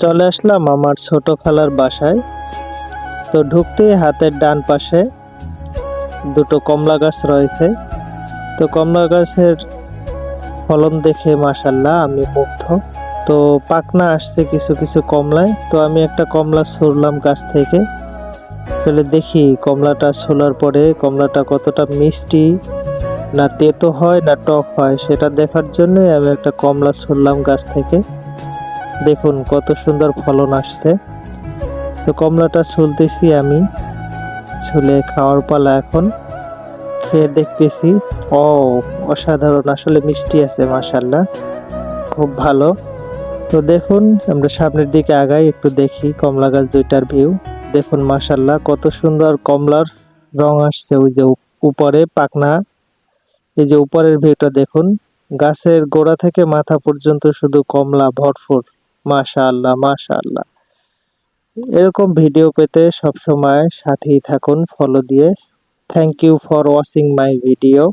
চলে আসলাম আমার ছোট খালার বাসায়। তো ঢুকতেই হাতের ডান পাশে দুটো কমলা গাছ রয়েছে। তো কমলা গাছের ফলন দেখে মাশাল্লাহ আমি মুগ্ধ। তো পাকনা আসছে কিছু কিছু কমলায়। তো আমি একটা কমলা ছুঁড়লাম গাছ থেকে। আসলে দেখি কমলাটা ছোলার পরে কমলাটা কতটা মিষ্টি, না তেতো হয় না টক হয়, সেটা দেখার জন্য আমি একটা কমলা ছুঁড়লাম গাছ থেকে। দেখুন কত সুন্দর ফলন আসছে। তো কমলাটা ছুলতেছি আমি, ছুলে খাওয়ার পালা এখন। খেয়ে দেখতেছি, ও অসাধারণ, আসলে মিষ্টি আছে মাশাল্লাহ, খুব ভালো। তো দেখুন আমরা সামনের দিকে আগাই, একটু দেখি কমলা গাছ দুইটার ভিউ। দেখুন মাশাল্লাহ কত সুন্দর কমলার রং আসছে। ওই যে উপরে পাকনা, এই যে উপরের ভিউটা দেখুন, গাছের গোড়া থেকে মাথা পর্যন্ত শুধু কমলা ভরপুর। মাশাআল্লাহ মাশাআল্লাহ। এরকম ভিডিও পেতে সবসময় সাথেই থাকুন ফলো দিয়ে। Thank you for watching my video.